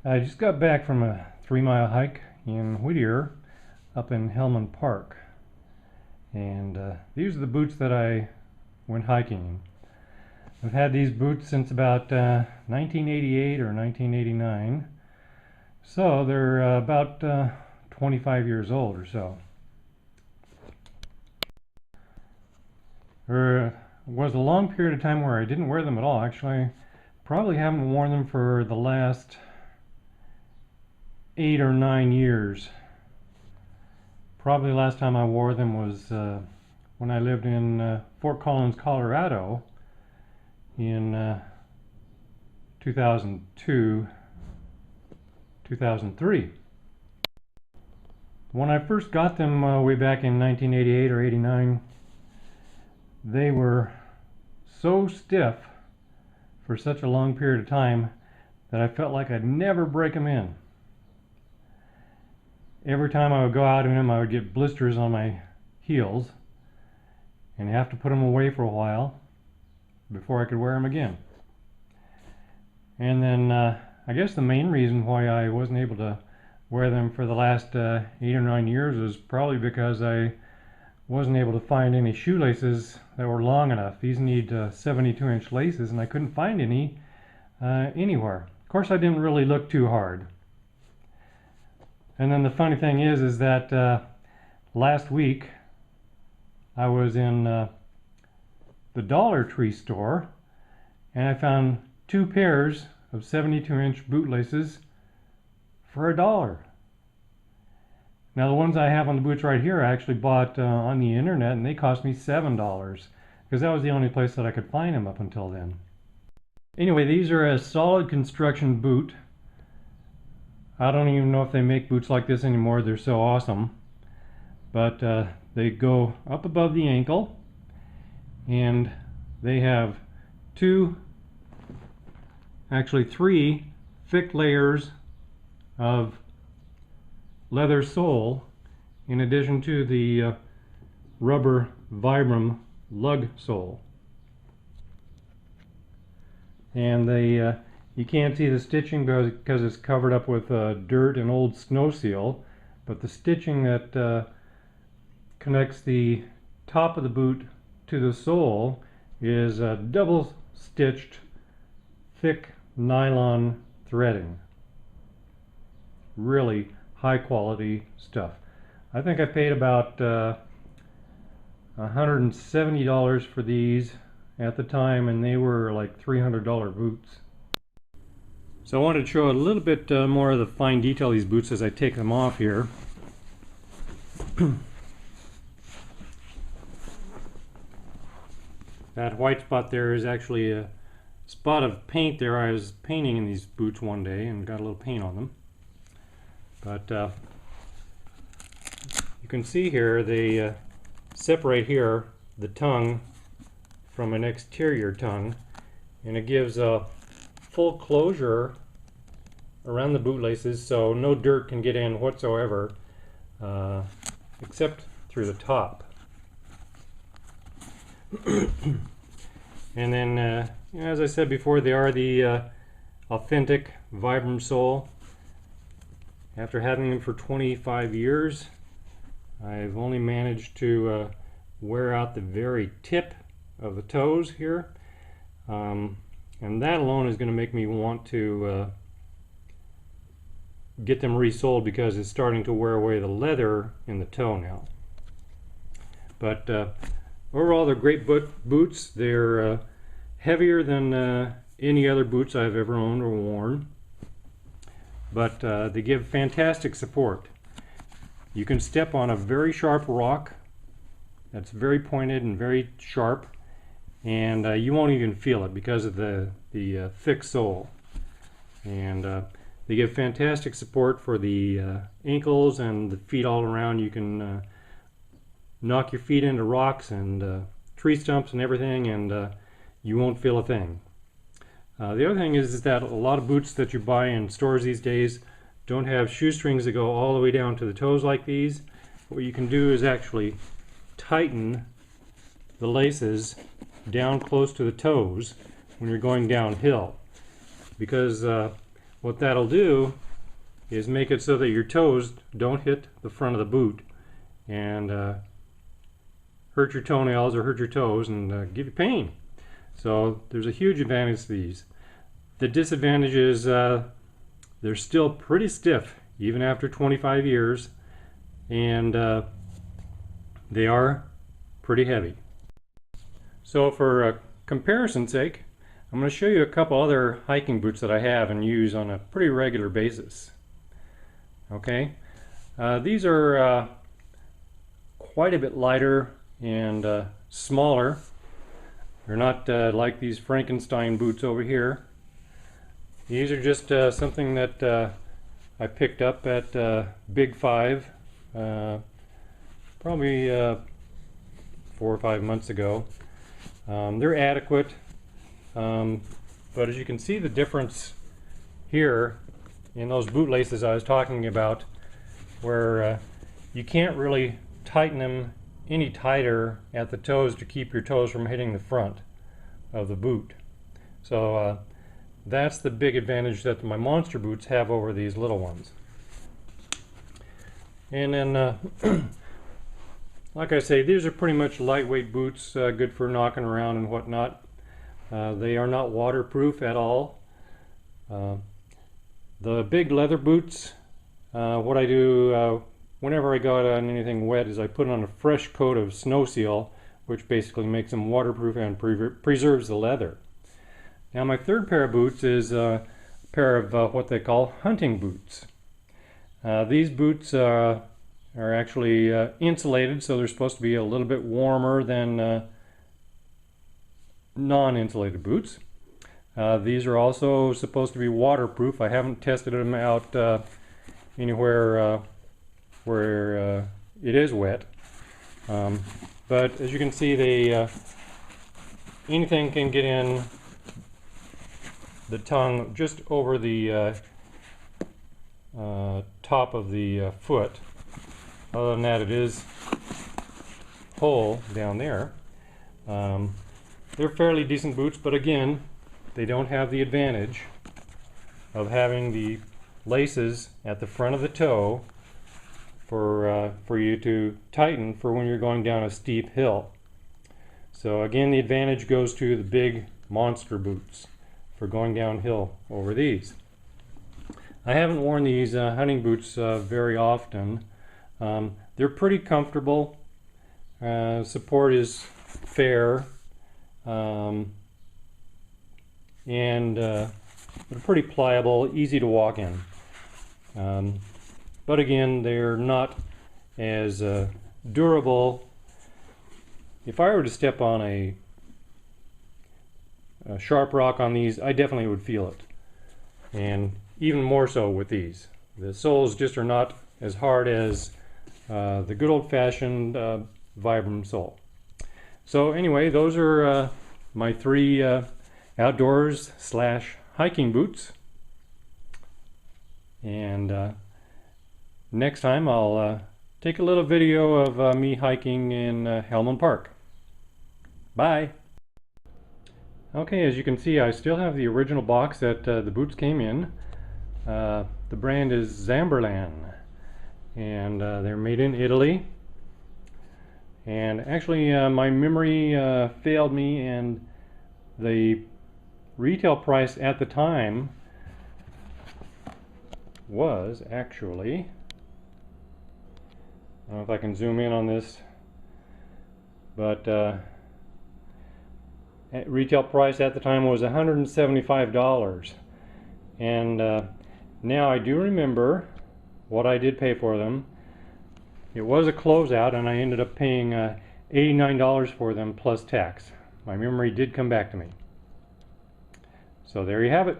I just got back from a 3-mile hike in Whittier up in Hellman Park, and these are the boots that I went hiking in. I've had these boots since about 1988 or 1989, so they're about 25 years old or so. There was a long period of time where I didn't wear them at all. Actually, I probably haven't worn them for the last 8 or 9 years. Probably the last time I wore them was when I lived in Fort Collins, Colorado in 2002, 2003. When I first got them way back in 1988 or 89, they were so stiff for such a long period of time that I felt like I'd never break them in. Every time I would go out in them, I would get blisters on my heels and have to put them away for a while before I could wear them again. And then I guess the main reason why I wasn't able to wear them for the last 8 or 9 years was probably because I wasn't able to find any shoelaces that were long enough. These need 72-inch laces, and I couldn't find any anywhere. Of course, I didn't really look too hard. And then the funny thing is that last week I was in the Dollar Tree store, and I found 2 pairs of 72-inch bootlaces for $1. Now the ones I have on the boots right here I actually bought on the internet, and they cost me $7 because that was the only place that I could find them up until then. Anyway, these are a solid construction boot. I don't even know if they make boots like this anymore. They're so awesome. But they go up above the ankle, and they have actually three thick layers of leather sole in addition to the rubber Vibram lug sole. And they you can't see the stitching because it's covered up with dirt and old snow seal, but the stitching that connects the top of the boot to the sole is double stitched thick nylon threading. Really high quality stuff. I think I paid about $170 for these at the time, and they were like $300 boots. So I wanted to show a little bit more of the fine detail of these boots as I take them off here. That white spot there is actually a spot of paint there. I was painting in these boots one day and got a little paint on them. But you can see here they separate here the tongue from an exterior tongue, and it gives a full closure around the bootlaces so no dirt can get in whatsoever except through the top. And then you know, as I said before, they are the authentic Vibram sole. After having them for 25 years, I've only managed to wear out the very tip of the toes here, and that alone is going to make me want to get them resoled because it's starting to wear away the leather in the toe now. But overall, they're great boots. They're heavier than any other boots I've ever owned or worn, but they give fantastic support. You can step on a very sharp rock that's very pointed and very sharp, and you won't even feel it because of the thick sole. And they give fantastic support for the ankles and the feet all around. You can knock your feet into rocks and tree stumps and everything, and you won't feel a thing. The other thing is that a lot of boots that you buy in stores these days don't have shoestrings that go all the way down to the toes like these. What you can do is actually tighten the laces down close to the toes when you're going downhill, because what that'll do is make it so that your toes don't hit the front of the boot and hurt your toenails or hurt your toes and give you pain. So there's a huge advantage to these. The disadvantage is they're still pretty stiff even after 25 years, and they are pretty heavy. So for comparison's sake, I'm going to show you a couple other hiking boots that I have and use on a pretty regular basis. Okay, these are quite a bit lighter and smaller. They're not like these Frankenstein boots over here. These are just something that I picked up at Big Five probably 4 or 5 months ago. They're adequate, but as you can see the difference here in those boot laces I was talking about, where you can't really tighten them any tighter at the toes to keep your toes from hitting the front of the boot. So that's the big advantage that my monster boots have over these little ones. And then like I say, these are pretty much lightweight boots, good for knocking around and whatnot. They are not waterproof at all. The big leather boots, what I do whenever I go out on anything wet is I put on a fresh coat of snow seal, which basically makes them waterproof and preserves the leather. Now my third pair of boots is a pair of what they call hunting boots. These boots are actually insulated, so they're supposed to be a little bit warmer than non-insulated boots. These are also supposed to be waterproof. I haven't tested them out anywhere where it is wet, but as you can see, they anything can get in the tongue just over the top of the foot. Other than that, it is whole down there. They're fairly decent boots, but again, they don't have the advantage of having the laces at the front of the toe for you to tighten for when you're going down a steep hill. So again, the advantage goes to the big monster boots for going downhill over these. I haven't worn these hunting boots very often. They're pretty comfortable. Support is fair, and they're pretty pliable, easy to walk in. But again, they're not as durable. If I were to step on a sharp rock on these, I definitely would feel it, and even more so with these. The soles just are not as hard as the good old-fashioned Vibram sole. So anyway, those are my three outdoors / hiking boots, and next time I'll take a little video of me hiking in Hellman Park. Bye! Okay, as you can see, I still have the original box that the boots came in. The brand is Zamberlan, and they're made in Italy. And actually my memory failed me, and the retail price at the time was actually, I don't know if I can zoom in on this, but retail price at the time was $175. And now I do remember what I did pay for them. It was a closeout, and I ended up paying $89 for them plus tax. My memory did come back to me. So there you have it.